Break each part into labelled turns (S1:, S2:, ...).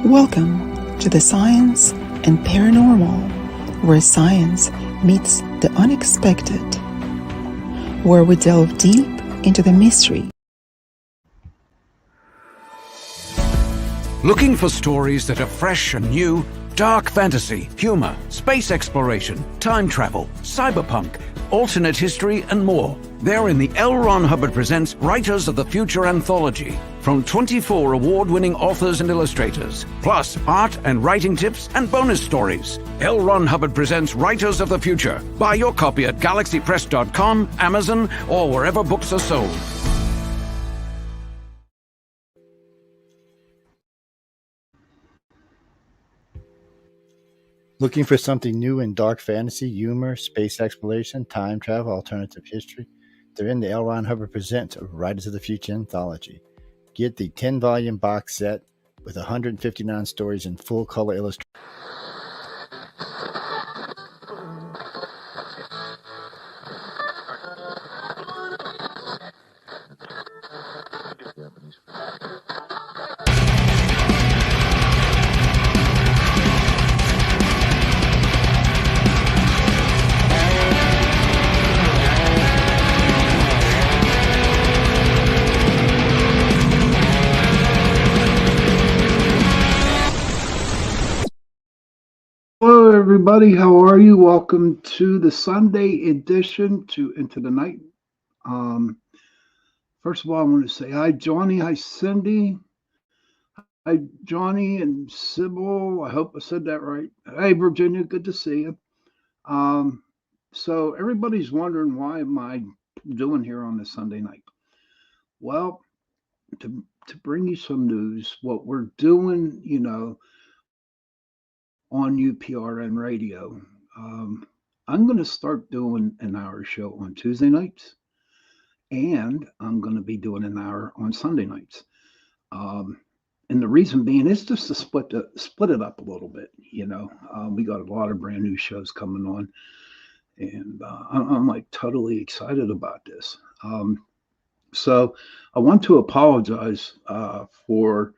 S1: Welcome to the Science and Paranormal, where science meets the unexpected, where we delve deep into the mystery.
S2: Looking for stories that are fresh and new? Dark fantasy, humor, space exploration, time travel, cyberpunk, alternate history, and more. They're in the L. Ron Hubbard Presents Writers of the Future anthology, from 24 award-winning authors and illustrators, plus art and writing tips and bonus stories. L. Ron Hubbard Presents Writers of the Future. Buy your copy at galaxypress.com, Amazon, or wherever books are sold.
S3: Looking for something new in dark fantasy, humor, space exploration, time travel, alternative history? They're in the L. Ron Hubbard Presents Writers of the Future anthology. Get the 10-volume box set with 159 stories in full color illustration.
S4: Hello, everybody. How are you? Welcome to the Sunday edition to Into the Night. First of all, I want to say hi, Johnny. Hi, Cindy. Hi, Johnny and Sybil. I hope I said that right. Hey, Virginia. Good to see you. So everybody's wondering, why am I doing here on this Sunday night? Well, to bring you some news, what we're doing, on UPRN radio. I'm going to start doing an hour show on Tuesday nights, and I'm going to be doing an hour on Sunday nights. And the reason being is just to split it up a little bit. We got a lot of brand new shows coming on, and I'm like totally excited about this. So I want to apologize for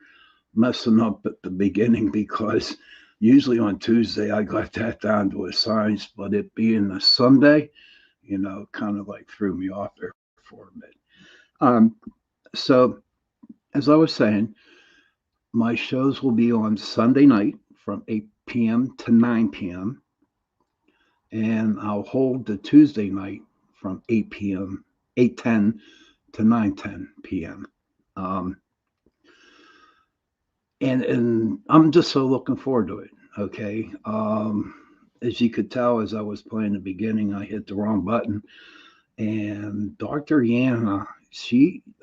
S4: messing up at the beginning, because usually on Tuesday, I got that down to a science, but it being a Sunday, kind of like threw me off there for a bit. So as I was saying, my shows will be on Sunday night from 8 p.m. to 9 p.m. And I'll hold the Tuesday night from 8:10 to 9:10 p.m. And I'm just so looking forward to it. Okay. As you could tell, as I was playing the beginning, I hit the wrong button. And Dr. Yana,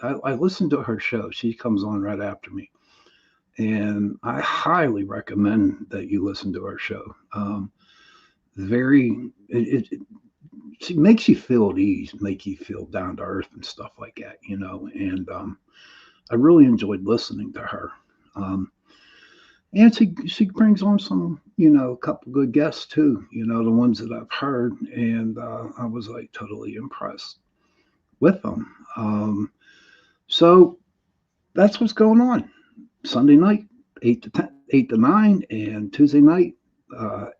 S4: I listened to her show. She comes on right after me. And I highly recommend that you listen to her show. She makes you feel at ease, make you feel down to earth and stuff like that, and I really enjoyed listening to her. And she brings on some, a couple good guests too, the ones that I've heard, and I was like totally impressed with them. So that's what's going on. Sunday night, 8 to 9, and Tuesday night,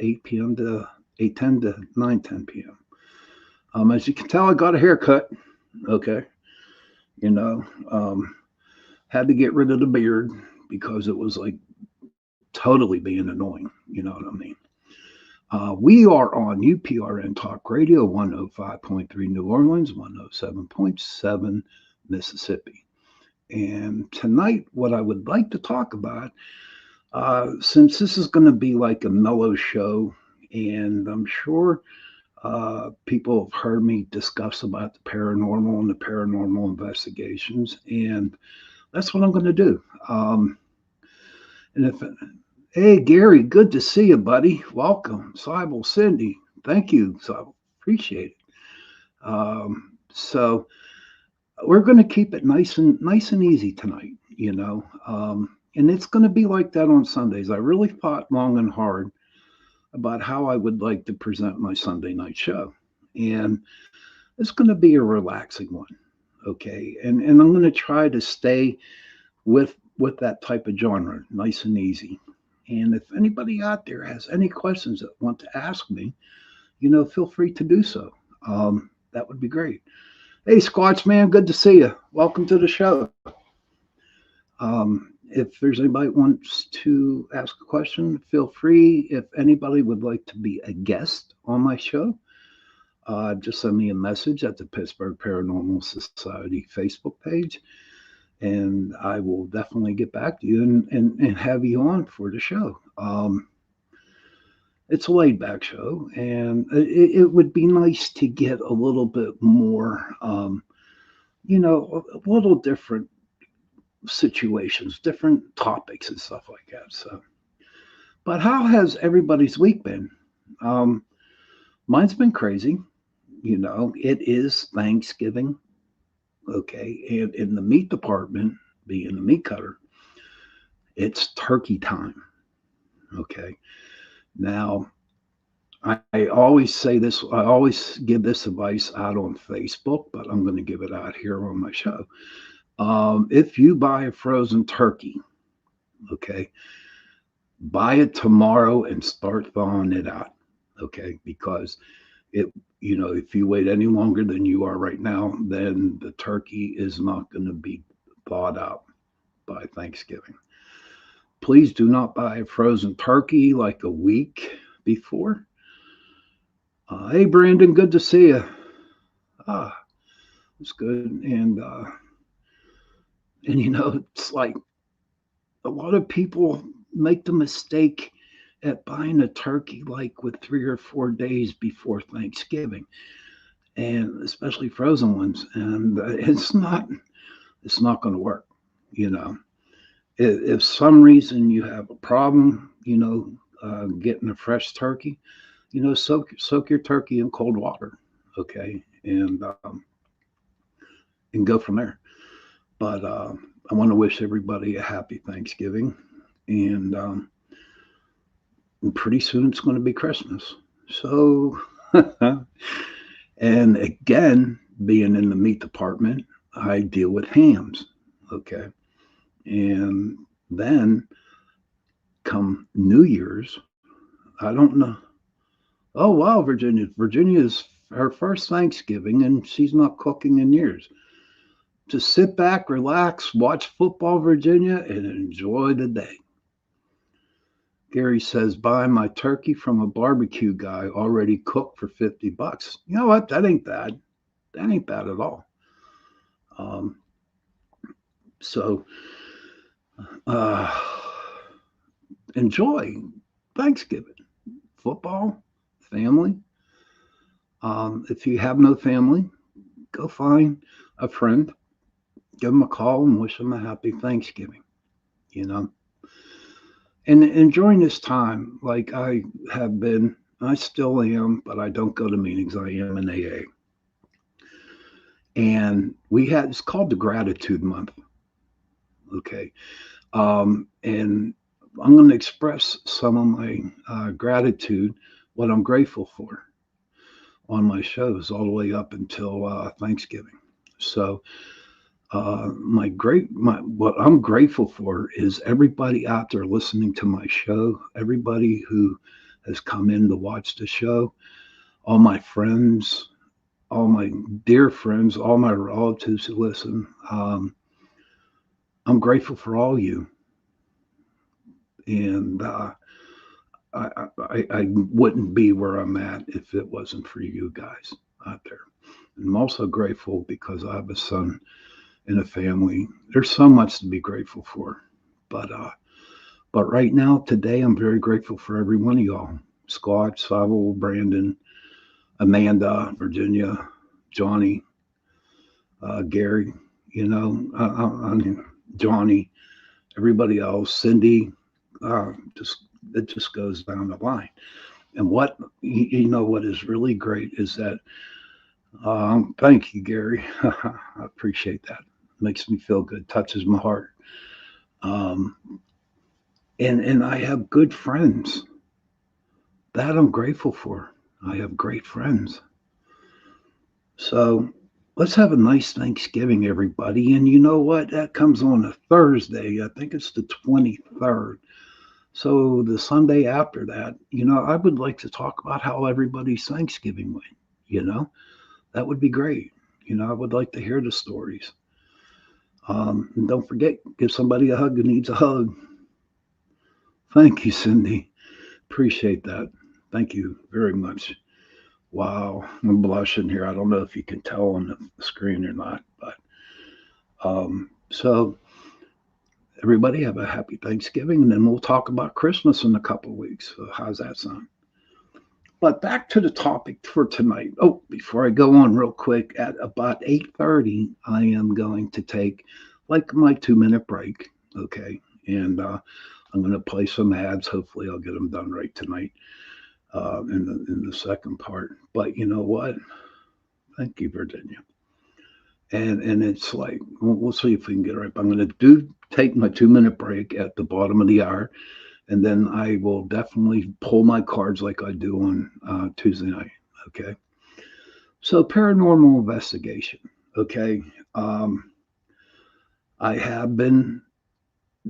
S4: 8 p.m. to 8:10 to 9:10 p.m. As you can tell, I got a haircut. Okay, had to get rid of the beard because it was like totally being annoying. You know what I mean? We are on UPRN Talk Radio, 105.3 New Orleans, 107.7 Mississippi. And tonight, what I would like to talk about, since this is going to be like a mellow show, and I'm sure people have heard me discuss about the paranormal and the paranormal investigations, and that's what I'm going to do. Hey, Gary, good to see you, buddy. Welcome. Sybil, Cindy, thank you. So appreciate it. So we're going to keep it nice and easy tonight, and it's going to be like that on Sundays. I really thought long and hard about how I would like to present my Sunday night show, and it's going to be a relaxing one, okay? And I'm going to try to stay with that type of genre, nice and easy. And if anybody out there has any questions that want to ask me, feel free to do so. That would be great. Hey, Squatch man, good to see you. Welcome to the show. If there's anybody wants to ask a question, feel free. If anybody would like to be a guest on my show, just send me a message at the Pittsburgh Paranormal Society Facebook page, and I will definitely get back to you and have you on for the show. It's a laid back show, and it would be nice to get a little bit more, a little different situations, different topics, and stuff like that. So, but how has everybody's week been? Um, Mine's been crazy. It is Thanksgiving. Okay. And in the meat department, being a meat cutter, it's turkey time. Okay. Now, I always say this, I always give this advice out on Facebook, but I'm going to give it out here on my show. If you buy a frozen turkey, okay, buy it tomorrow and start thawing it out. Okay. Because it, if you wait any longer than you are right now, then the turkey is not going to be thawed out by Thanksgiving. Please do not buy a frozen turkey like a week before. Hey, Brandon, good to see you. Ah, it's good. And it's like a lot of people make the mistake at buying a turkey like with 3 or 4 days before Thanksgiving, and especially frozen ones. And it's not going to work. If some reason you have a problem, getting a fresh turkey, soak your turkey in cold water, okay, and go from there. But I want to wish everybody a happy Thanksgiving, and pretty soon it's going to be Christmas. So, and again, being in the meat department, I deal with hams, okay, and then come New Year's, I don't know. Oh wow, Virginia! Virginia's her first Thanksgiving, and she's not cooking in years. Just sit back, relax, watch football, Virginia, and enjoy the day. Gary says, buy my turkey from a barbecue guy already cooked for $50. You know what? That ain't bad. That ain't bad at all. Um, so uh, enjoy Thanksgiving, football, family. If you have no family, go find a friend, give them a call, and wish them a happy Thanksgiving. And during this time, like I have been, I still am, but I don't go to meetings. I am in AA. And it's called the Gratitude Month. Okay. And I'm going to express some of my gratitude, what I'm grateful for on my shows all the way up until Thanksgiving. So, what I'm grateful for is everybody out there listening to my show, everybody who has come in to watch the show, all my friends, all my dear friends, all my relatives who listen. I'm grateful for all you, and I wouldn't be where I'm at if it wasn't for you guys out there. And I'm also grateful because I have a son and a family. There's so much to be grateful for. But right now, today, I'm very grateful for every one of y'all. Scott, Savo, Brandon, Amanda, Virginia, Johnny, Gary, I mean, Johnny, everybody else, Cindy, it just goes down the line. And what is really great is that thank you, Gary. I appreciate that. Makes me feel good, touches my heart. And I have good friends. That I'm grateful for. I have great friends. So let's have a nice Thanksgiving, everybody. And you know what? That comes on a Thursday. I think it's the 23rd. So the Sunday after that, I would like to talk about how everybody's Thanksgiving went. You know, that would be great. I would like to hear the stories. And don't forget, give somebody a hug who needs a hug. Thank you, Cindy. Appreciate that. Thank you very much. Wow, I'm blushing here. I don't know if you can tell on the screen or not, but so everybody have a happy Thanksgiving, and then we'll talk about Christmas in a couple of weeks. So how's that sound? But back to the topic for tonight. Oh, before I go on real quick, at about 8:30, I am going to take like my 2 minute break. Okay. And I'm going to play some ads. Hopefully I'll get them done right tonight in the second part. But you know what? Thank you, Virginia. And it's like, we'll see if we can get it right. But I'm going to take my 2 minute break at the bottom of the hour, and then I will definitely pull my cards like I do on Tuesday night. Okay. So paranormal investigation. Okay. Um, I have been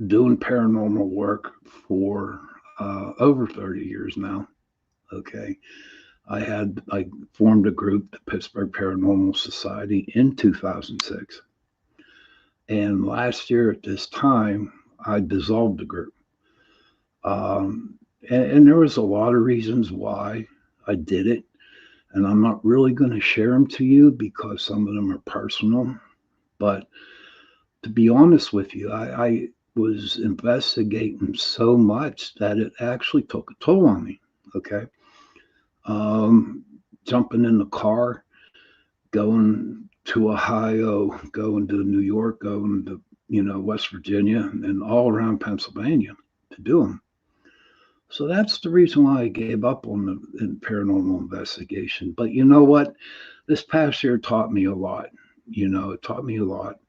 S4: doing paranormal work for over 30 years now. Okay. I formed a group, the Pittsburgh Paranormal Society, in 2006. And last year at this time, I dissolved the group. And there was a lot of reasons why I did it. And I'm not really going to share them to you because some of them are personal. But to be honest with you, I was investigating so much that it actually took a toll on me. Okay. Um, Jumping in the car, going to Ohio, going to New York, going to West Virginia, and all around Pennsylvania to do them. So that's the reason why I gave up on the paranormal investigation. But you know what? This past year taught me a lot. It taught me a lot.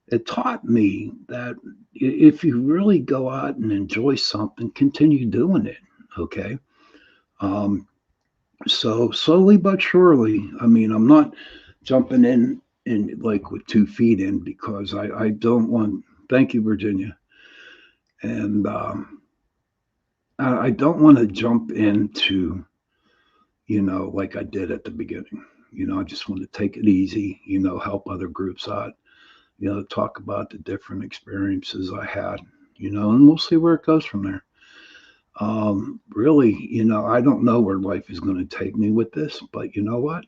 S4: It taught me that if you really go out and enjoy something, continue doing it. Okay. Um, so slowly but surely, I mean, I'm not jumping in like with 2 feet in because I don't want, thank you, Virginia. And I don't want to jump into, like I did at the beginning. I just want to take it easy, help other groups out, talk about the different experiences I had, and we'll see where it goes from there. Really, I don't know where life is going to take me with this, but you know what?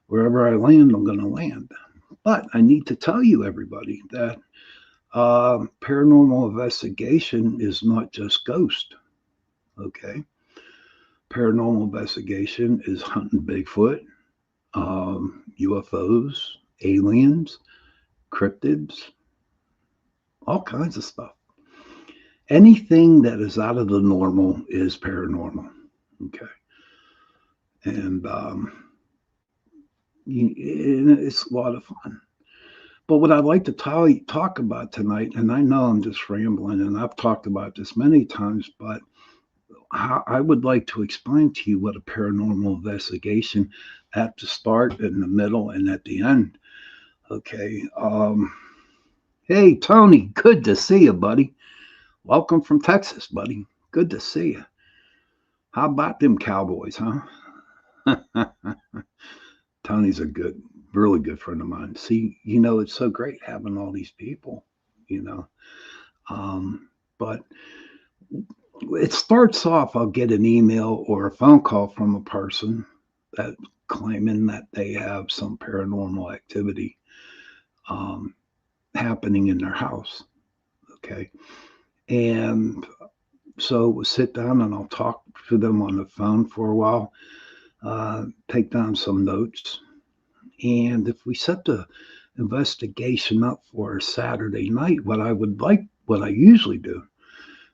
S4: Wherever I land, I'm going to land. But I need to tell you, everybody, that paranormal investigation is not just ghost. Okay. Paranormal investigation is hunting Bigfoot, UFOs, aliens, cryptids, all kinds of stuff. Anything that is out of the normal is paranormal. Okay. And it's a lot of fun. But what I'd like to talk about tonight, and I know I'm just rambling, and I've talked about this many times, but I would like to explain to you what a paranormal investigation at the start, in the middle, and at the end. Okay. Hey, Tony, good to see you, buddy. Welcome from Texas, buddy. Good to see you. How about them Cowboys, huh? Tony's a really good friend of mine. See, it's so great having all these people, you know. But it starts off, I'll get an email or a phone call from a person that claiming that they have some paranormal activity happening in their house. Okay. And so we'll sit down and I'll talk to them on the phone for a while, take down some notes. And if we set the investigation up for a Saturday night, what I usually do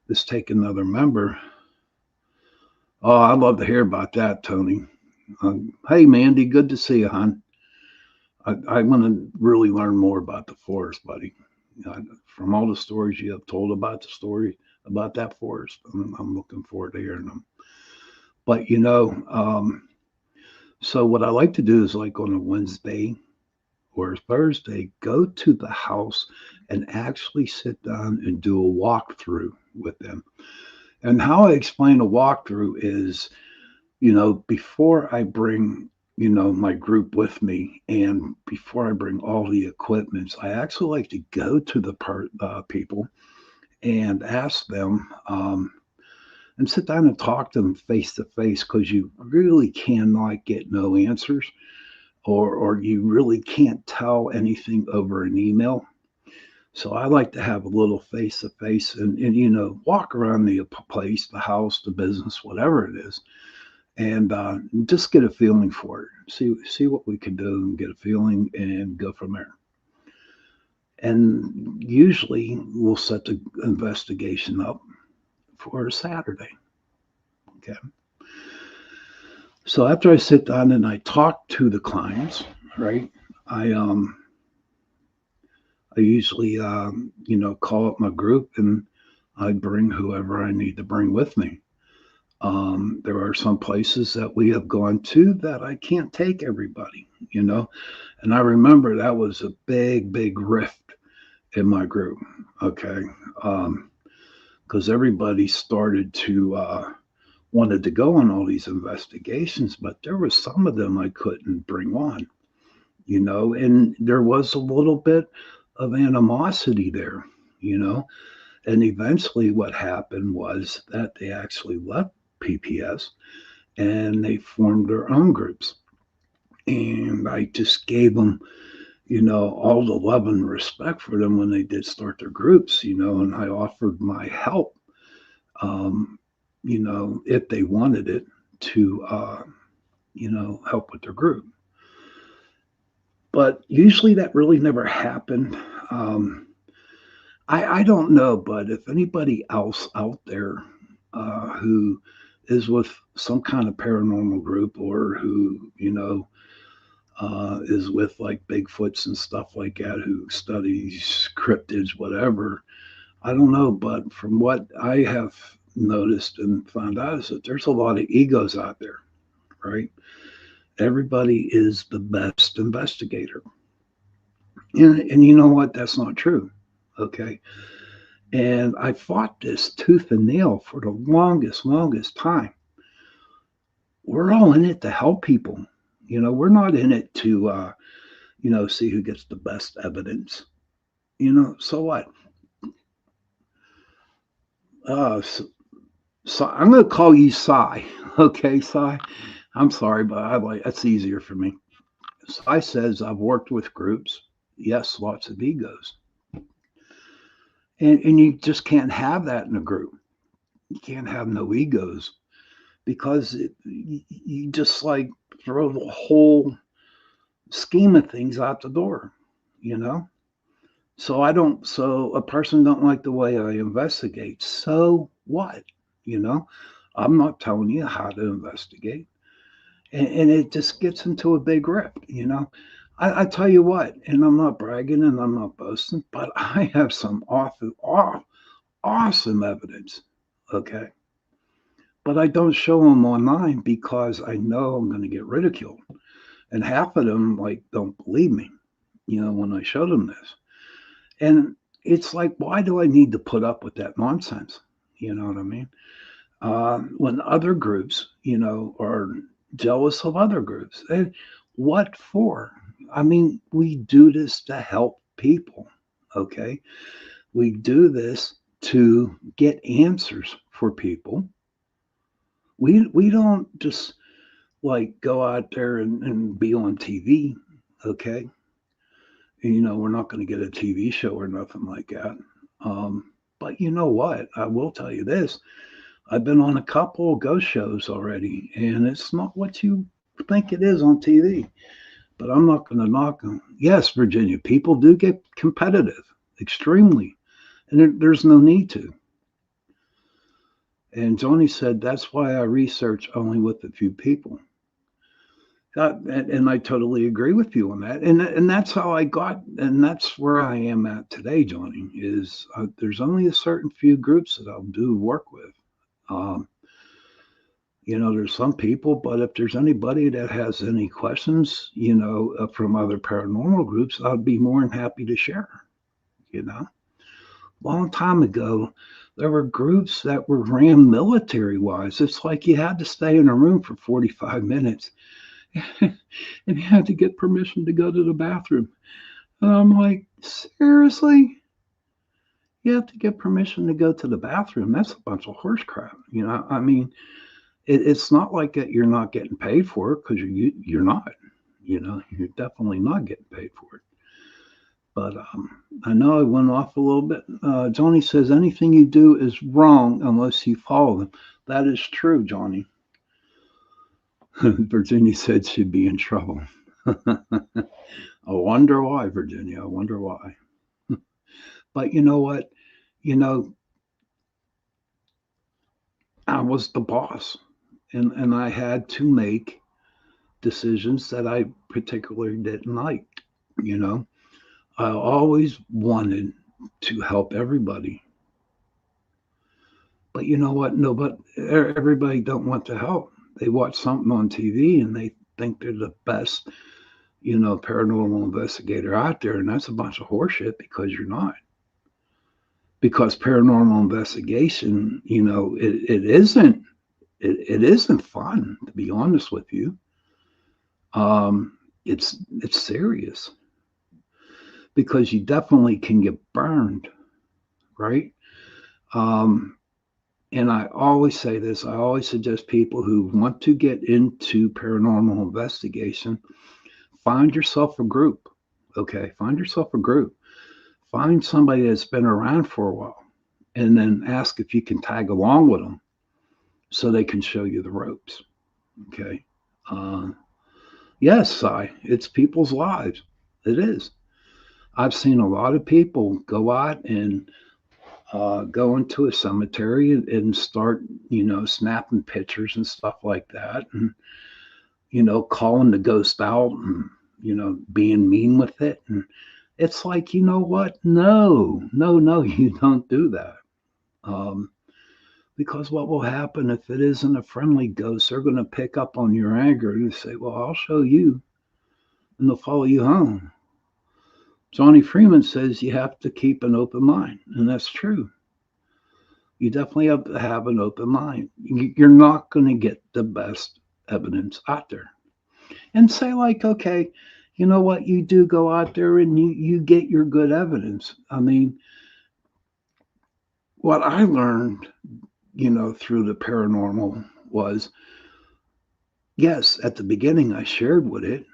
S4: is take another member. Oh, I'd love to hear about that, Tony. Hey, Mandy, good to see you, hon. I want to really learn more about the forest, buddy. From all the stories you have told about the story about that forest, I'm looking forward to hearing them. But so what I like to do is like on a Wednesday or Thursday, go to the house and actually sit down and do a walkthrough with them. And how I explain a walkthrough is, before I bring, my group with me, and before I bring all the equipments, I actually like to go to the people and ask them, and sit down and talk to them face to face, because you really cannot get no answers, or you really can't tell anything over an email. So I like to have a little face to face, and walk around the place, the house, the business, whatever it is, and just get a feeling for it. See what we can do, and get a feeling, and go from there. And usually we'll set the investigation up for Saturday. Okay. So after I sit down and I talk to the clients, right? I usually call up my group, and I bring whoever I need to bring with me. There are some places that we have gone to that I can't take everybody. And I remember that was a big, big rift in my group. Okay. Because everybody started to wanted to go on all these investigations, but there was some of them I couldn't bring on, and there was a little bit of animosity there. And eventually what happened was that they actually left PPS and they formed their own groups. And I just gave them, all the love and respect for them when they did start their groups, and I offered my help, if they wanted it to, help with their group. But usually that really never happened. I don't know, but if anybody else out there who is with some kind of paranormal group, or who is with like Bigfoots and stuff like that, who studies cryptids, whatever, I don't know, but from what I have noticed and found out is that there's a lot of egos out there, right? Everybody is the best investigator. And you know what? That's not true. Okay. And I fought this tooth and nail for the longest time. We're all in it to help people. We're not in it to, see who gets the best evidence. So what? So I'm going to call you Cy. Okay, Cy. I'm sorry, but that's easier for me. Cy says, I've worked with groups. Yes, lots of egos. And you just can't have that in a group. You can't have no egos, because you just like throw the whole scheme of things out the door. So a person don't like the way I investigate. So what? I'm not telling you how to investigate. And it just gets into a big rip. I tell you what, and I'm not bragging and I'm not boasting, but I have some awesome evidence. Okay. But I don't show them online because I know I'm going to get ridiculed. And half of them don't believe me, when I show them this. And it's like, why do I need to put up with that nonsense? You know what I mean? When other groups, are jealous of other groups. And what for? I mean, we do this to help people. Okay. We do this to get answers for people. We don't just go out there and be on TV. Okay. We're not going to get a TV show or nothing like that. But you know what? I will tell you this. I've been on a couple of ghost shows already, and it's not what you think it is on TV. But I'm not going to knock them. Yes, Virginia, people do get competitive, extremely, and there's no need to. And Johnny said, that's why I research only with a few people. And I totally agree with you on that. And that's how I got, and that's where I am at today, Johnny, is there's only a certain few groups that I'll do work with. There's some people, but if there's anybody that has any questions, from other paranormal groups, I'd be more than happy to share. You know, long time ago, there were groups that were ran military wise. It's like you had to stay in a room for 45 minutes and you had to get permission to go to the bathroom. And I'm like, seriously? You have to get permission to go to the bathroom? That's a bunch of horse crap. I mean, it's not like that you're not getting paid for it, because you're not. You're definitely not getting paid for it. But I know I went off a little bit. Johnny says anything you do is wrong unless you follow them. That is true, Johnny. Virginia said she'd be in trouble. I wonder why, Virginia. I wonder why. But you know what? I was the boss, and I had to make decisions that I particularly didn't like. You know, I always wanted to help everybody. But you know what? No, but everybody don't want to help. They watch something on TV and they think they're the best, paranormal investigator out there, and that's a bunch of horseshit, because you're not. Because paranormal investigation, it isn't. It isn't fun, to be honest with you. It's serious, because you definitely can get burned, right? And I always say this, I always suggest people who want to get into paranormal investigation, find yourself a group. Okay, find yourself a group. Find somebody that's been around for a while, and then ask if you can tag along with them so they can show you the ropes. Okay. Yes, it's people's lives. It is. I've seen a lot of people go out and go into a cemetery and start, snapping pictures and stuff like that, and calling the ghost out, and being mean with it. And it's like, you know what? No, you don't do that. Because what will happen if it isn't a friendly ghost? They're going to pick up on your anger and say, "Well, I'll show you," and they'll follow you home. Johnny Freeman says you have to keep an open mind, and that's true. You definitely have to have an open mind. You're not going to get the best evidence out there. And say, like, okay, you know what? You do go out there and you get your good evidence. I mean, what I learned, through the paranormal was, yes, at the beginning I shared with it,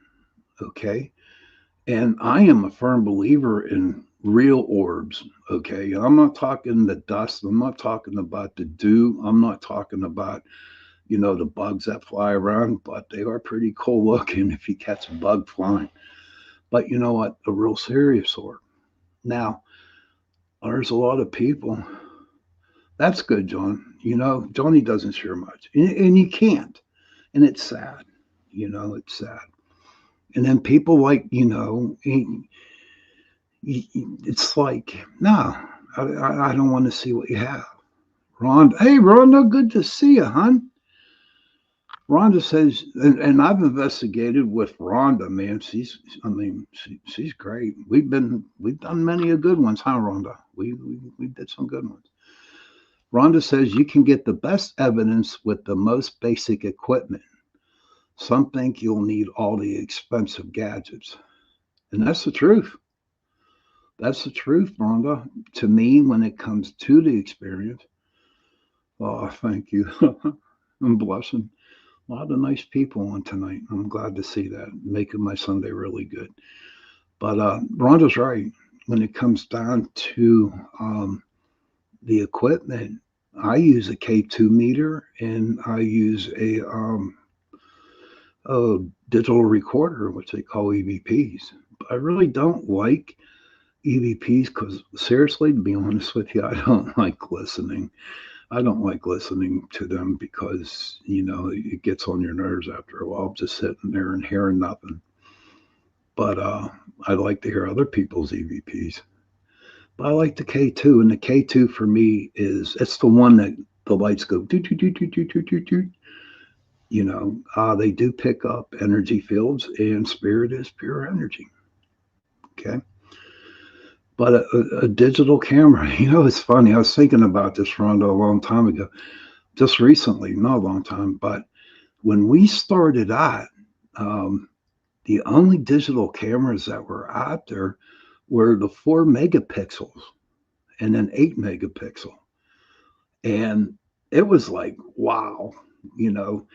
S4: okay? And I am a firm believer in real orbs, okay? I'm not talking the dust. I'm not talking about the dew. I'm not talking about, the bugs that fly around, but they are pretty cool looking if you catch a bug flying. But you know what? A real serious orb. Now, there's a lot of people. That's good, John. Johnny doesn't share much, and you can't. And it's sad. It's sad. And then people like, it's like, no, I don't want to see what you have. Rhonda, hey, Rhonda, good to see you, hon. Rhonda says, and I've investigated with Rhonda, man. She's great. We've done many a good ones, huh, Rhonda? We did some good ones. Rhonda says you can get the best evidence with the most basic equipment. Some think you'll need all the expensive gadgets. And that's the truth. That's the truth, Rhonda. To me, when it comes to the experience, oh, thank you. I'm blessing. A lot of nice people on tonight. I'm glad to see that, making my Sunday really good. But Rhonda's right. When it comes down to the equipment, I use a K2 meter, and I use a digital recorder, which they call EVPs. But I really don't like EVPs because, seriously, to be honest with you, I don't like listening. I don't like listening to them because, it gets on your nerves after a while, just sitting there and hearing nothing. But I like to hear other people's EVPs. But I like the K2, and the K2 for me it's the one that the lights go doot, doot, doot, doot, doot, doot, doot. They do pick up energy fields, and spirit is pure energy. Okay. But a digital camera, it's funny. I was thinking about this, Rhonda, a long time ago, just recently, not a long time, but when we started out, um, the only digital cameras that were out there were the 4 megapixels and an 8 megapixel. And it was like, wow, you know.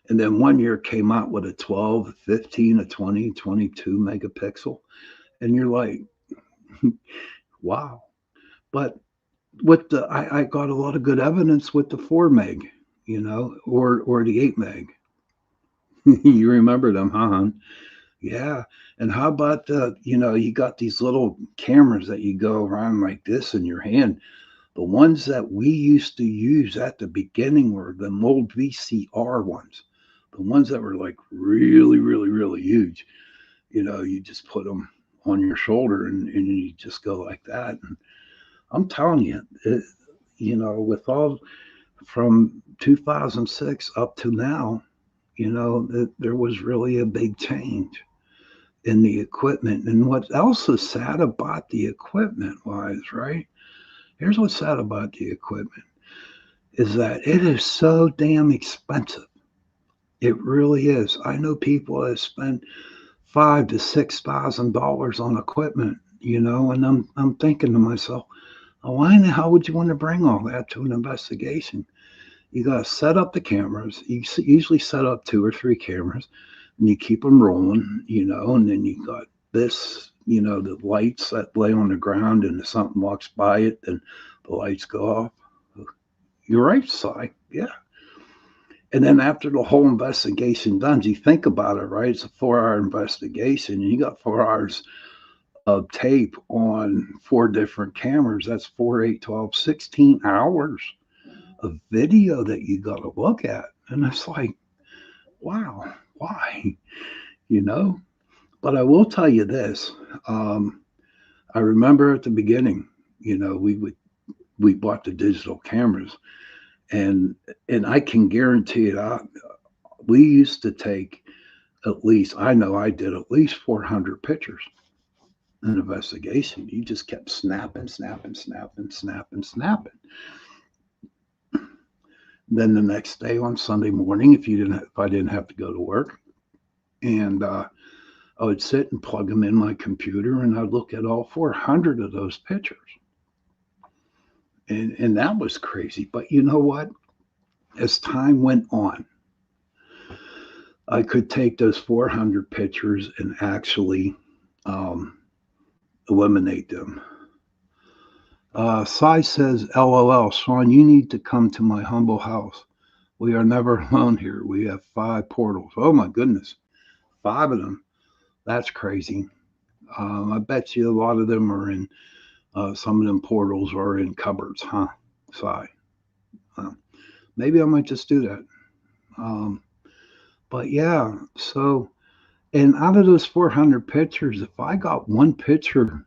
S4: And then one year came out with a 12, 15, a 20, 22 megapixel. And you're like, wow. But I got a lot of good evidence with the 4 meg, or the 8 meg. You remember them, huh? Hon? Yeah. And how about you got these little cameras that you go around like this in your hand. The ones that we used to use at the beginning were the old VCR ones, the ones that were like really, really, really huge. You just put them on your shoulder and you just go like that. And I'm telling you, with all from 2006 up to now, there was really a big change in the equipment. And what else is sad about the equipment wise, right? Here's what's sad about the equipment is that it is so damn expensive. It really is. I know people that spend $5,000 to $6,000 on equipment, and I'm thinking to myself, why in the hell would you want to bring all that to an investigation? You got to set up the cameras. You usually set up 2 or 3 cameras, and you keep them rolling, and then you got this, the lights that lay on the ground, and if something walks by it, then the lights go off. You're right, Si. Yeah. And then after the whole investigation done, you think about it, right? It's a 4-hour investigation, and you got 4 hours of tape on 4 different cameras. That's 4, 8, 12, 16 hours of video that you got to look at. And it's like, wow, why? You know? But I will tell you this. I remember at the beginning, we bought the digital cameras, and I can guarantee it. We used to take at least, I know I did at least 400 pictures in an investigation. You just kept snapping, snapping, snapping, snapping, snapping. Then the next day on Sunday morning, if I didn't have to go to work, and I would sit and plug them in my computer, and I'd look at all 400 of those pictures, and that was crazy. But you know what? As time went on, I could take those 400 pictures and actually um, eliminate them. Sai says, LOL, Sean, you need to come to my humble house. We are never alone here. We have 5 portals. Oh my goodness, 5 of them. That's crazy. I bet you a lot of them are in, some of them portals are in cupboards, huh? Sai. Maybe I might just do that. Um, but yeah, so, and out of those 400 pictures, if I got one picture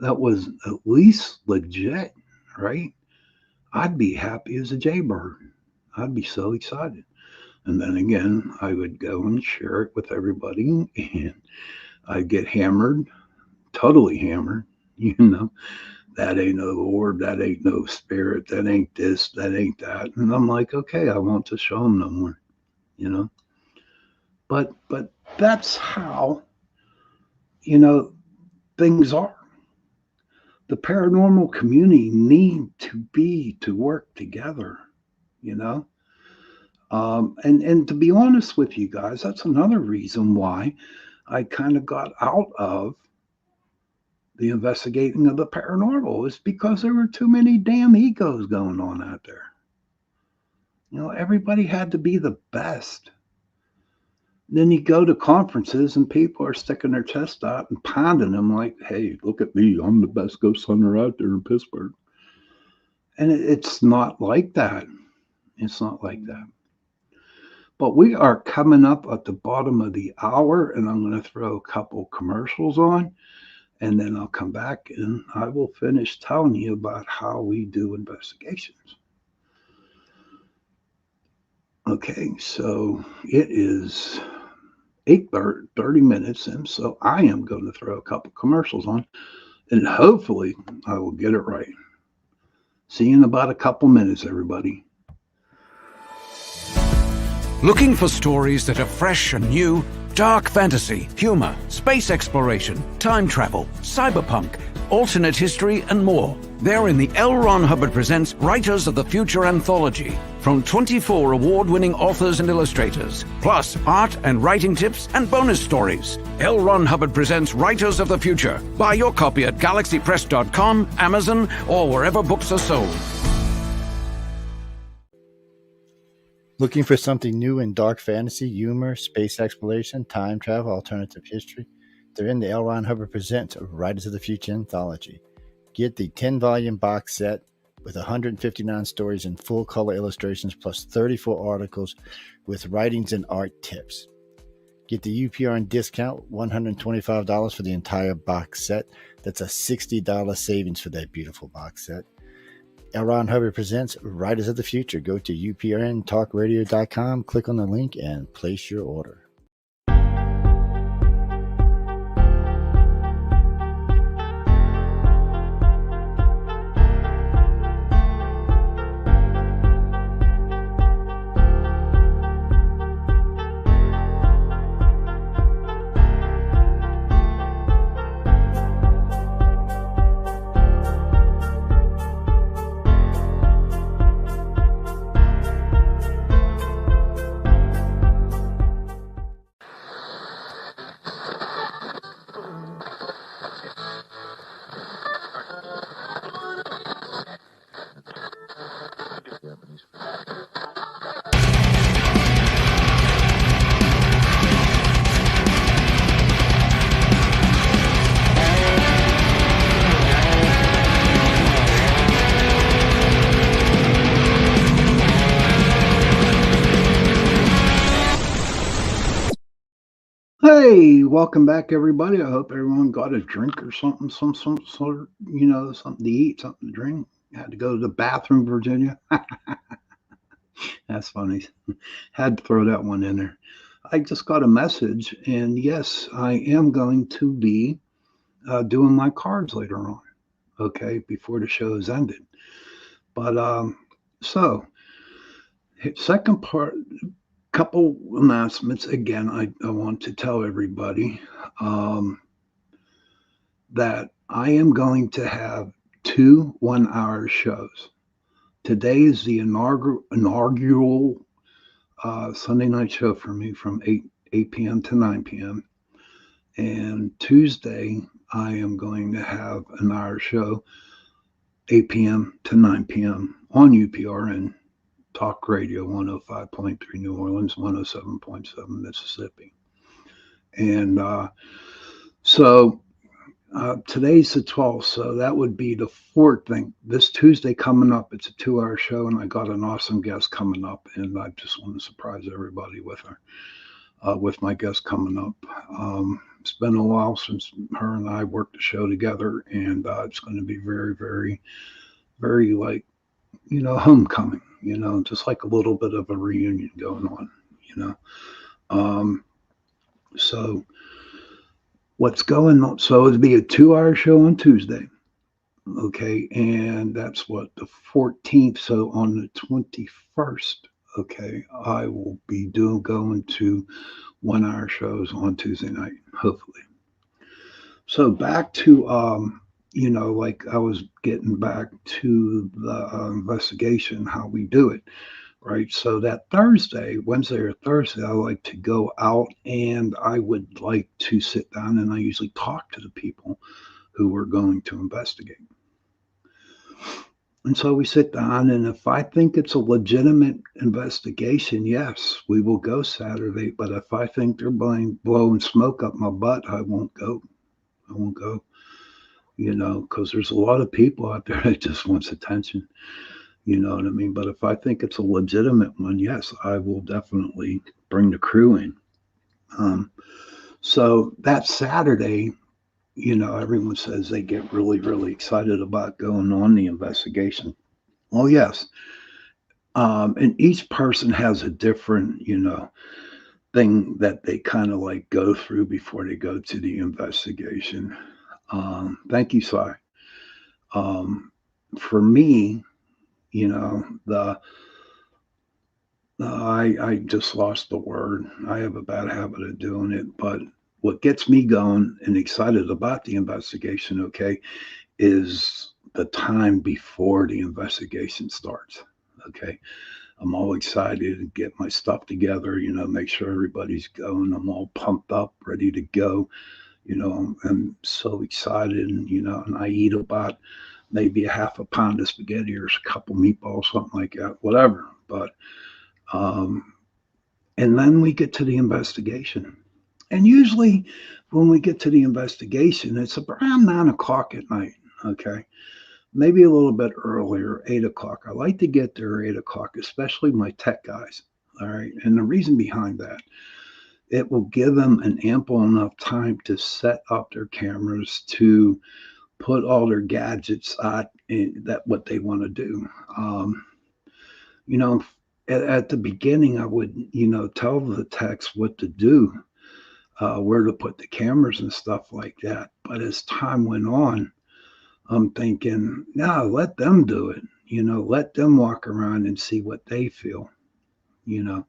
S4: that was at least legit, right? I'd be happy as a jaybird. I'd be so excited. And then again, I would go and share it with everybody, and I'd get hammered, totally hammered. You know, that ain't no Lord, that ain't no spirit, that ain't this, that ain't that. And I'm like, okay, I won't to show them no more, you know. But that's how, you know, things are. The paranormal community need to work together, you know. And to be honest with you guys, that's another reason why I kind of got out of the investigating of the paranormal, is because there were too many damn egos going on out there. Everybody had to be the best. Then you go to conferences and people are sticking their chest out and pounding them like, hey, look at me. I'm the best ghost hunter out there in Pittsburgh. And it's not like that. It's not like that. But we are coming up at the bottom of the hour, and I'm going to throw a couple commercials on, and then I'll come back and I will finish telling you about how we do investigations. Okay, so it is 8:30 minutes in, so I am going to throw a couple commercials on, and hopefully I will get it right. See you in about a couple minutes, everybody.
S2: Looking for stories that are fresh and new? Dark fantasy, humor, space exploration, time travel, cyberpunk, alternate history, and more. They're in the L. Ron Hubbard Presents Writers of the Future anthology from 24 award-winning authors and illustrators, plus art and writing tips and bonus stories. L. Ron Hubbard Presents Writers of the Future. Buy your copy at galaxypress.com, Amazon, or wherever books are sold.
S3: Looking for something new in dark fantasy, humor, space exploration, time travel, alternative history? They're in the L. Ron Hubbard Presents Writers of the Future anthology. Get the 10-volume box set with 159 stories and full-color illustrations plus 34 articles with writings and art tips. Get the UPRN discount, $125 for the entire box set. That's a $60 savings for that beautiful box set. L. Ron Hubbard Presents Writers of the Future. Go to uprntalkradio.com, click on the link, and place your order.
S4: Hey, welcome back, everybody. I hope everyone got a drink or something, some sort, something to eat, something to drink. Had to go to the bathroom, Virginia. That's funny. Had to throw that one in there. I just got a message, and yes, I am going to be doing my cards later on. Okay, before the show is ended. But so second part. Couple announcements. Again, I want to tell everybody that I am going to have 2 1-hour shows. Today is the inaugural Sunday night show for me from 8 p.m. to 9 p.m. And Tuesday, I am going to have an hour show, 8 p.m. to 9 p.m. on UPRN. Talk Radio 105.3 New Orleans, 107.7 Mississippi. And so today's the 12th, so that would be the 4th thing. This Tuesday coming up, it's a 2-hour show, and I got an awesome guest coming up, and I just want to surprise everybody with her, with my guest coming up. It's been a while since her and I worked the show together, and it's going to be very, very, very homecoming. Just like a little bit of a reunion going on, so what's going on? So it'd be a 2-hour show on Tuesday. Okay. And that's what, the 14th. So on the 21st, okay, I will be going to 1-hour shows on Tuesday night, hopefully. So back to, like I was getting back to the investigation, how we do it, right? So that Wednesday or Thursday, I like to go out and I would like to sit down and I usually talk to the people who are going to investigate. And so we sit down, and if I think it's a legitimate investigation, yes, we will go Saturday. But if I think they're blowing smoke up my butt, I won't go. Because there's a lot of people out there that just wants attention. You know what I mean? But if I think it's a legitimate one, yes, I will definitely bring the crew in. So that Saturday, everyone says they get really, really excited about going on the investigation. Well, yes, And each person has a different, thing that they kind of like go through before they go to the investigation. Thank you, Si. Um, for me, the I just lost the word. I have a bad habit of doing it, but what gets me going and excited about the investigation, okay, is the time before the investigation starts. Okay. I'm all excited to get my stuff together, make sure everybody's going. I'm all pumped up, ready to go. I'm so excited, and I eat about maybe a half a pound of spaghetti or a couple meatballs, something like that, whatever. But, um, and then we get to the investigation. And usually when we get to the investigation, it's around 9 o'clock at night. Okay. Maybe a little bit earlier, 8 o'clock. I like to get there 8 o'clock, especially my tech guys. All right. And the reason behind that, it will give them an ample enough time to set up their cameras, to put all their gadgets out in that what they want to do. You know, at the beginning, I would, tell the techs what to do, where to put the cameras and stuff like that. But as time went on, I'm thinking, no, let them do it. Let them walk around and see what they feel, you know.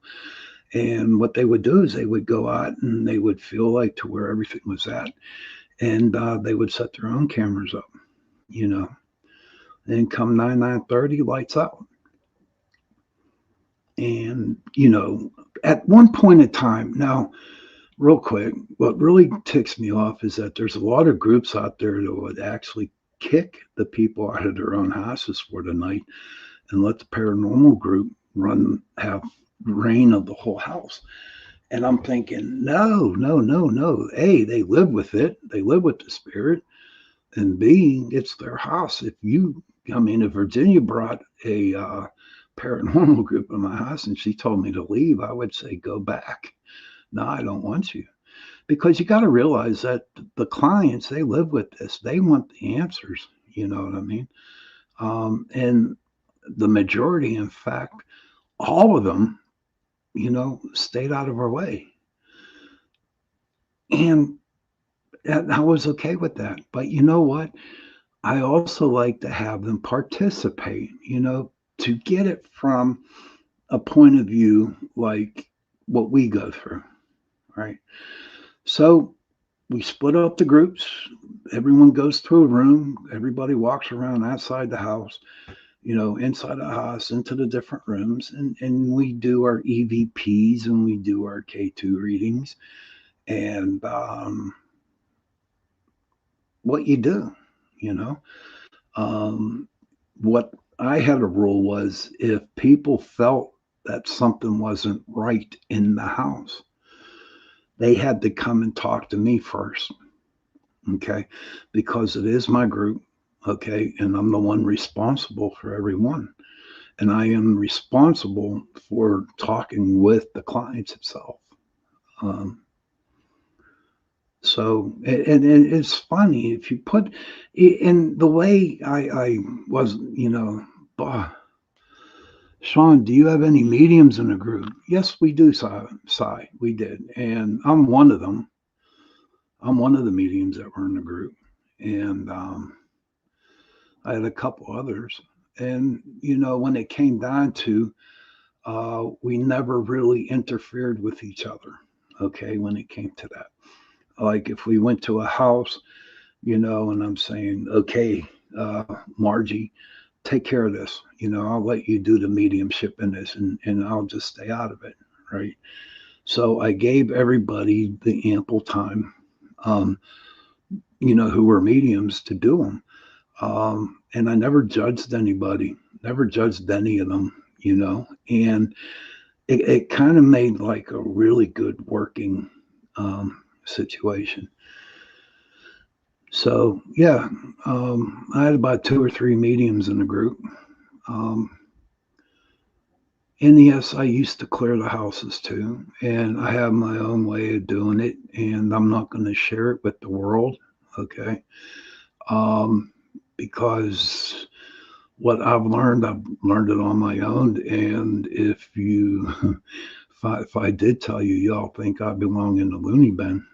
S4: And what they would do is they would go out and they would feel like to where everything was at, and they would set their own cameras up, you know. And come 9:30, lights out. And at one point in time, now real quick, what really ticks me off is that there's a lot of groups out there that would actually kick the people out of their own houses for the night and let the paranormal group have reign of the whole house. And I'm thinking, no, no, no, no. A, they live with it. They live with the spirit. And B, it's their house. If Virginia brought a paranormal group in my house and she told me to leave, I would say, go back. No, I don't want you. Because you got to realize that the clients, they live with this. They want the answers. You know what I mean? And the majority, in fact, all of them, stayed out of our way. And I was okay with that. But you know what? I also like to have them participate, to get it from a point of view like what we go through, right? So we split up the groups. Everyone goes through a room. Everybody walks around outside the house, inside the house, into the different rooms. And we do our EVPs and we do our K2 readings. And what you do, you know. Um, what I had a rule was if people felt that something wasn't right in the house, they had to come and talk to me first, okay? Because it is my group, okay? And I'm the one responsible for everyone. And I am responsible for talking with the clients itself. Um, and it's funny if you put in the way I was, bah, Sean, do you have any mediums in the group? Yes, we do, Si. We did. And I'm one of them. I'm one of the mediums that were in the group. And I had a couple others. And, when it came down to, we never really interfered with each other, okay, when it came to that. Like if we went to a house, and I'm saying, okay, Margie, take care of this. I'll let you do the mediumship in this and I'll just stay out of it. Right. So I gave everybody the ample time, who were mediums to do them. And I never judged anybody, never judged any of them, and it kind of made like a really good working situation. So yeah, I had about 2 or 3 mediums in the group. Um, and yes, I used to clear the houses too, and I have my own way of doing it, and I'm not going to share it with the world, okay? Um, because what I've learned it on my own. And if you, if I did tell you, y'all think I belong in the loony bin,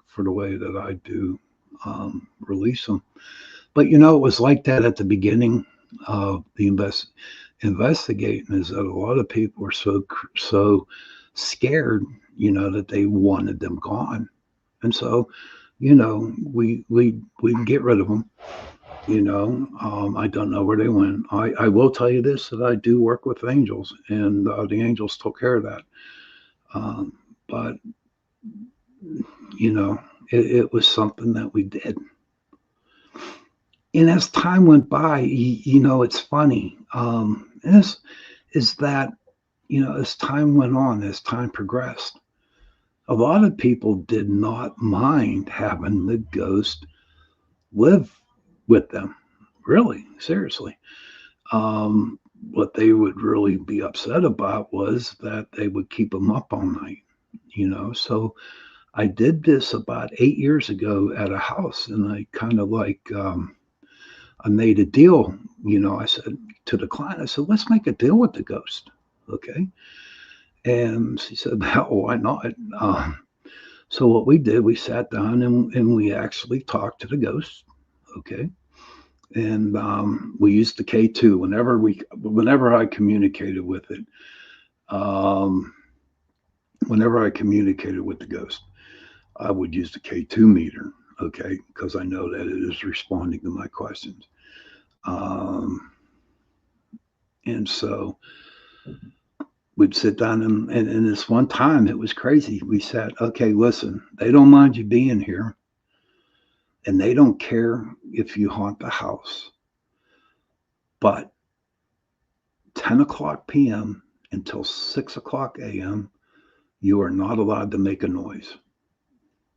S4: for the way that I do release them. But it was like that at the beginning of the investigating. Is that a lot of people were so scared, that they wanted them gone, and so we get rid of them. I don't know where they went. I will tell you this, that I do work with angels, and the angels took care of that. But you know, it was something that we did. And as time went by, it's funny. Is that as time went on, as time progressed, a lot of people did not mind having the ghost live with them. Really, seriously. What they would really be upset about was that they would keep them up all night. So I did this about 8 years ago at a house, and I kind of like I made a deal. I said to the client, I said, let's make a deal with the ghost. Okay. And she said, well, why not? So what we did, we sat down and we actually talked to the ghost. Okay. And we used the K2 whenever I communicated with it. Um, Whenever I communicated with the ghost, I would use the K2 meter. Okay. Because I know that it is responding to my questions. Um, and so we'd sit down and this one time it was crazy. We said, okay, listen, they don't mind you being here, and they don't care if you haunt the house, but 10 o'clock p.m. until 6 o'clock a.m., you are not allowed to make a noise.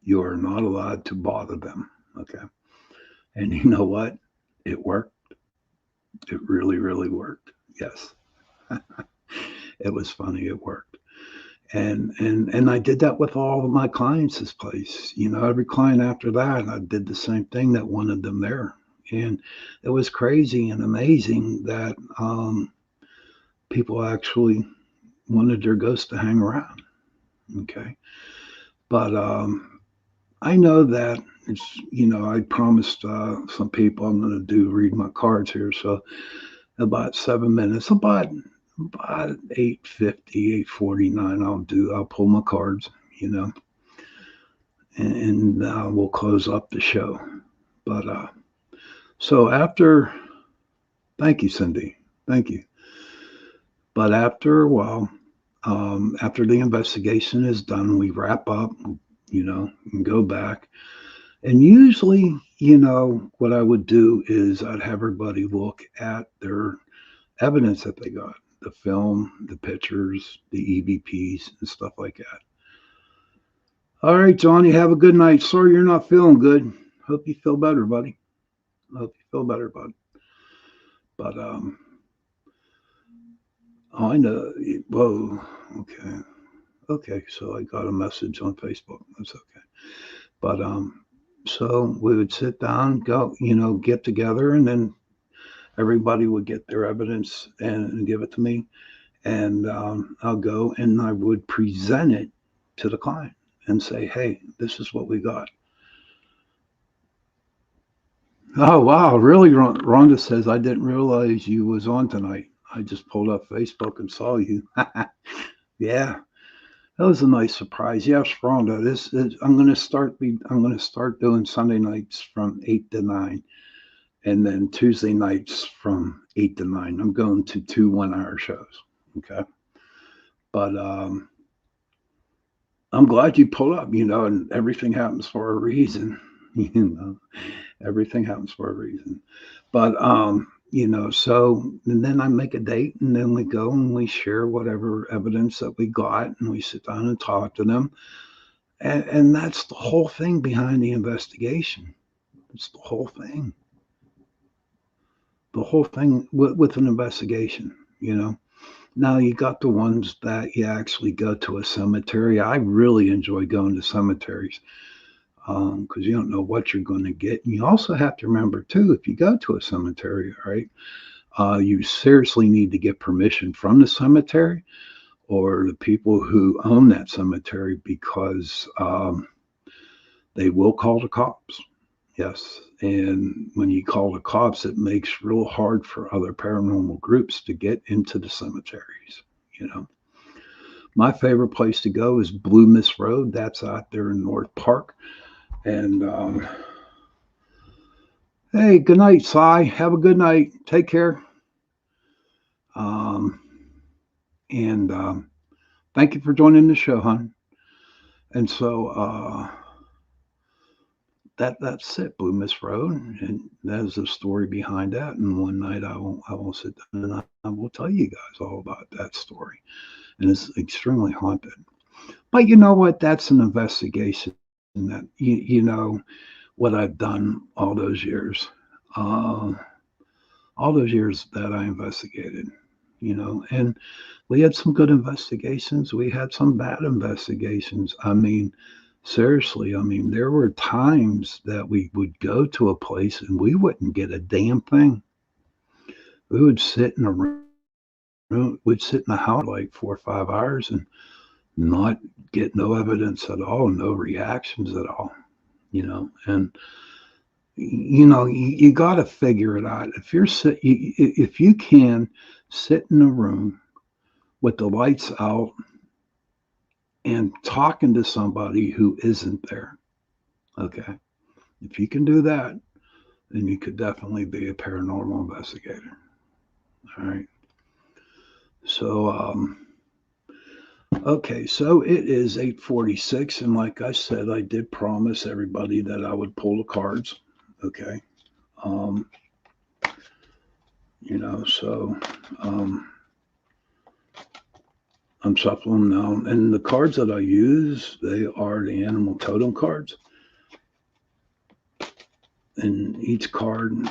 S4: You are not allowed to bother them. Okay. And you know what? It worked. It really, really worked. Yes. It was funny. It worked. And I did that with all of my clients this place. Every client after that, I did the same thing that wanted them there. And it was crazy and amazing that people actually wanted their ghosts to hang around. Okay. But I know that I promised some people I'm going to read my cards here. So about 7 minutes, about 8:50, 8:49, I'll pull my cards, and we'll close up the show. But so thank you, Cindy. Thank you. But after a while, after the investigation is done, we wrap up, and go back. And usually, what I would do is I'd have everybody look at their evidence that they got, the film, the pictures, the EVPs, and stuff like that. All right, John, you have a good night. Sorry you're not feeling good. Hope you feel better, buddy. Hope you feel better, bud. But I know. Whoa. Okay. Okay. So I got a message on Facebook. That's okay. But so we would sit down, go, get together, and then everybody would get their evidence and give it to me, and I'll go and I would present it to the client and say, hey, this is what we got. Oh, wow. Really? Rhonda says, I didn't realize you was on tonight. I just pulled up Facebook and saw you. Yeah, that was a nice surprise. Yes, Rhonda, I'm going to start doing Sunday nights from 8 to 9, and then Tuesday nights from 8 to 9. I'm going to 2 1-hour shows. Okay. But I'm glad you pulled up, and everything happens for a reason. Everything happens for a reason. But so and then I make a date, and then we go and we share whatever evidence that we got, and we sit down and talk to them. And that's the whole thing behind the investigation. It's the whole thing. The whole thing with an investigation, Now you got the ones that you actually go to a cemetery. I really enjoy going to cemeteries because you don't know what you're going to get. And you also have to remember too, if you go to a cemetery, right? You seriously need to get permission from the cemetery or the people who own that cemetery, because they will call the cops. Yes. And when you call the cops, it makes real hard for other paranormal groups to get into the cemeteries. You know, my favorite place to go is Blue Miss Road. That's out there in North Park. And hey, good night, Cy. Have a good night. Take care. Um, and thank you for joining the show, hon. And so that's it, Blue Miss Road, and there's a story behind that. And one night I will sit down and I will tell you guys all about that story, and it's extremely haunted. But you know what? That's an investigation that you know what I've done uh, all those years that I investigated. You know, and we had some good investigations. We had some bad investigations. I mean, seriously, I mean, there were times that we would go to a place and we wouldn't get a damn thing. We would sit in a room, we'd sit in the house like 4 or 5 hours and not get no evidence at all, no reactions at all, you know. And you got to figure it out. If you can sit in a room with the lights out and talking to somebody who isn't there. Okay. If you can do that, then you could definitely be a paranormal investigator. All right. So, okay. So it is 8:46. And like I said, I did promise everybody that I would pull the cards. Okay. Um, so um, I'm shuffling now. And the cards that I use, they are the animal totem cards. And each card,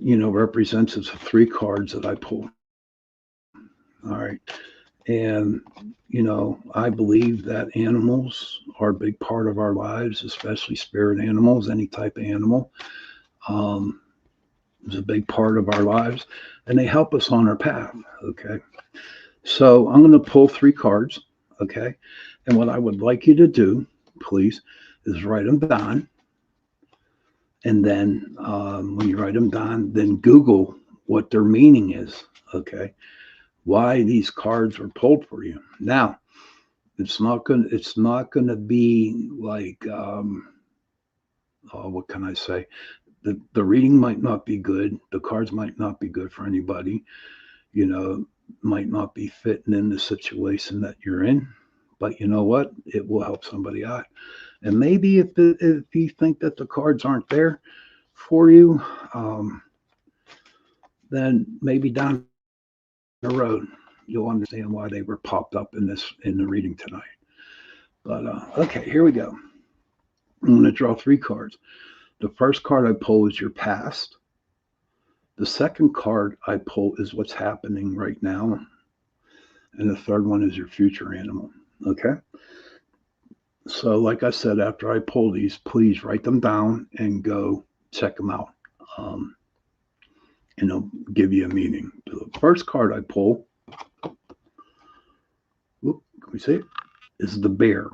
S4: represents the three cards that I pull. All right. And, I believe that animals are a big part of our lives, especially spirit animals, any type of animal. Um, is a big part of our lives, and they help us on our path. Okay. So I'm going to pull three cards. Okay. And what I would like you to do, please, is write them down. And then when you write them down, then Google what their meaning is. Okay. Why these cards were pulled for you. Now, it's not gonna be like what can I say? The reading might not be good. The cards might not be good for anybody. You know, might not be fitting in the situation that you're in. But you know what? It will help somebody out. And maybe if you think that the cards aren't there for you, then maybe down the road you'll understand why they were popped up in the reading tonight. But okay, here we go. I'm going to draw three cards. The first card I pull is your past. The second card I pull is what's happening right now. And the third one is your future animal. Okay. So, like I said, after I pull these, please write them down and go check them out. Um, and it'll give you a meaning. So the first card I pull, whoop, can we see it? Is the bear.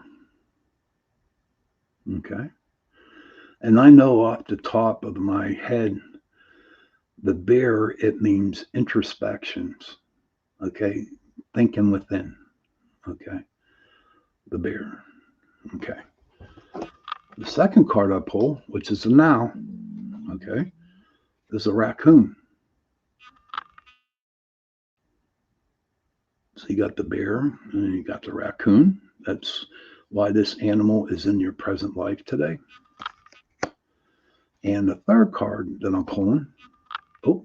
S4: Okay. And I know off the top of my head, the bear, it means introspections. Okay. Thinking within. Okay. The bear. Okay. The second card I pull, which is a now, okay, is a raccoon. So you got the bear and you got the raccoon. That's why this animal is in your present life today. And the third card that I'm pulling, oh,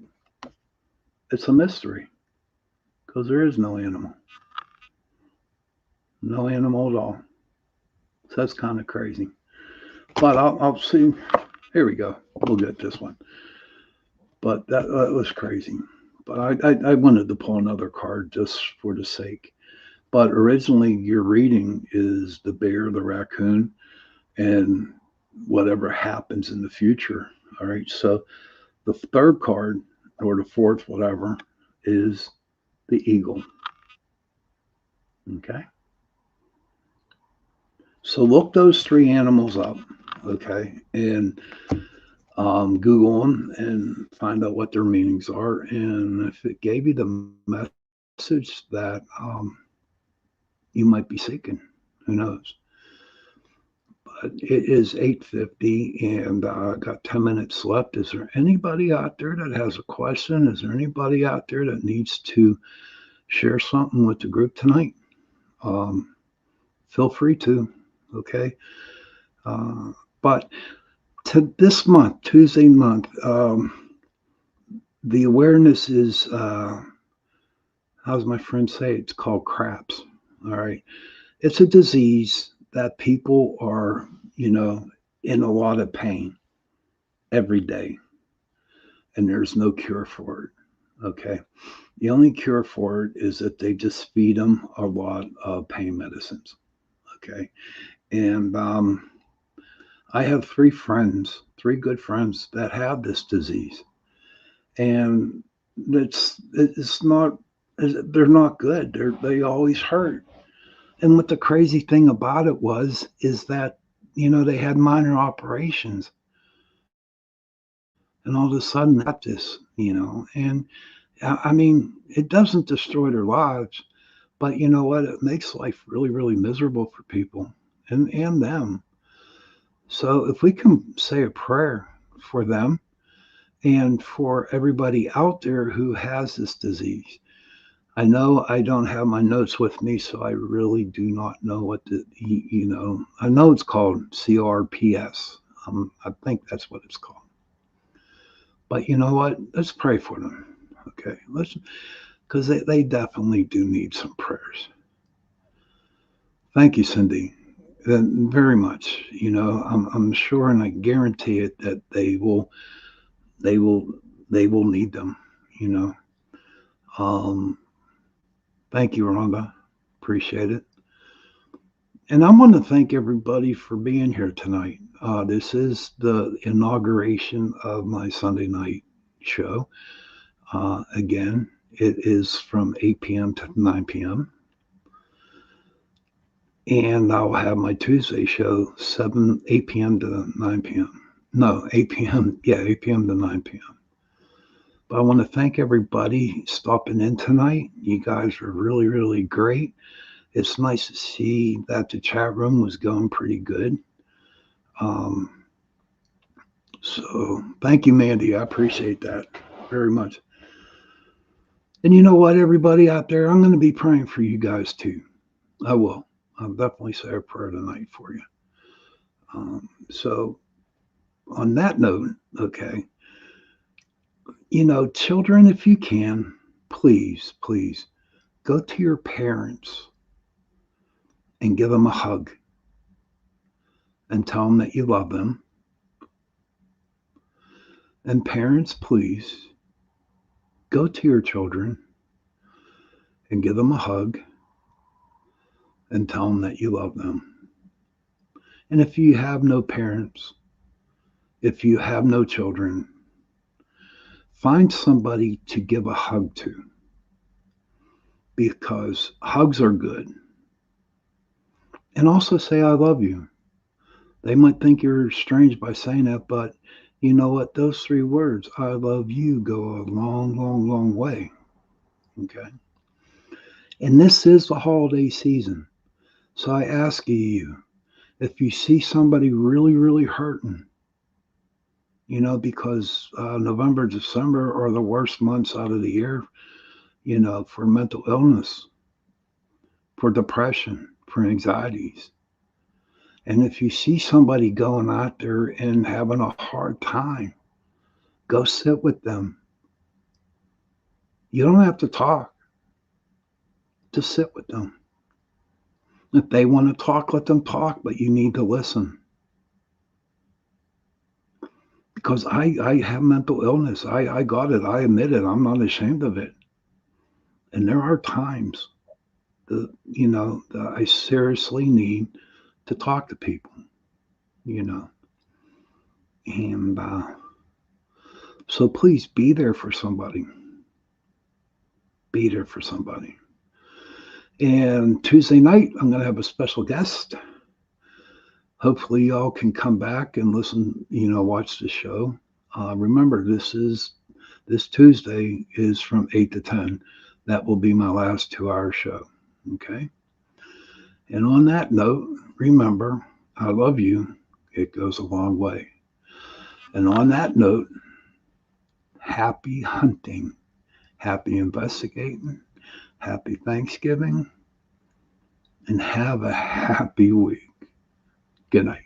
S4: it's a mystery because there is no animal. No animal at all. So that's kind of crazy. But I'll see. Here we go. We'll get this one. But that was crazy. But I wanted to pull another card just for the sake. But originally, your reading is the bear, the raccoon, and whatever happens in the future. All right. So the third card or the fourth, whatever, is the eagle. Okay. So look those three animals up. Okay. And Google them and find out what their meanings are. And if it gave you the message that you might be seeking, who knows? But it is 8:50, and I got 10 minutes left. Is there anybody out there that has a question? Is there anybody out there that needs to share something with the group tonight? Um, Feel free to. Okay. But to this month, Tuesday month, the awareness is, how's my friend say? It's called craps. All right. It's a disease that people are, you know, in a lot of pain every day, and there's no cure for it. Okay. The only cure for it is that they just feed them a lot of pain medicines. Okay. And I have three good friends that have this disease, and it's not they're not good. They always hurt. And what the crazy thing about it was is that they had minor operations, and all of a sudden they got this. And I mean, it doesn't destroy their lives, but you know what? It makes life really, really miserable for people and them. So if we can say a prayer for them and for everybody out there who has this disease. I know I don't have my notes with me, so I really do not know I know it's called CRPS. I think that's what it's called. But you know what? Let's pray for them. Okay. Because they definitely do need some prayers. Thank you, Cindy. Very much. I'm sure and I guarantee it that they will, they will need them, you know. Um, Thank you, Rhonda. Appreciate it. And I want to thank everybody for being here tonight. This is the inauguration of my Sunday night show. Again, it is from 8 p.m. to 9 p.m. And I'll have my Tuesday show 8 p.m. to 9 p.m. No, 8 p.m. Yeah, 8 p.m. to 9 p.m. But I want to thank everybody stopping in tonight. You guys are really, really great. It's nice to see that the chat room was going pretty good. Um, so thank you, Mandy. I appreciate that very much. And you know what, everybody out there, I'm going to be praying for you guys too. I will. I'll definitely say a prayer tonight for you. So on that note, okay, children, if you can, please, please go to your parents and give them a hug and tell them that you love them. And parents, please go to your children and give them a hug and tell them that you love them. And if you have no parents, if you have no children, find somebody to give a hug to because hugs are good. And also say, I love you. They might think you're strange by saying that, but you know what? Those three words, I love you, go a long, long, long way. Okay. And this is the holiday season. So I ask you, if you see somebody really, really hurting, because November, December are the worst months out of the year, for mental illness, for depression, for anxieties. And if you see somebody going out there and having a hard time, go sit with them. You don't have to talk, just sit with them. If they want to talk, let them talk, but you need to listen. Because I have mental illness. I got it. I admit it. I'm not ashamed of it. And there are times that I seriously need to talk to people, you know. And So please be there for somebody. Be there for somebody. And Tuesday night, I'm going to have a special guest. Hopefully, y'all can come back and listen, watch the show. Remember, this Tuesday is from 8 to 10. That will be my last 2-hour show. Okay. And on that note, remember, I love you. It goes a long way. And on that note, happy hunting, happy investigating, happy Thanksgiving, and have a happy week. Good night.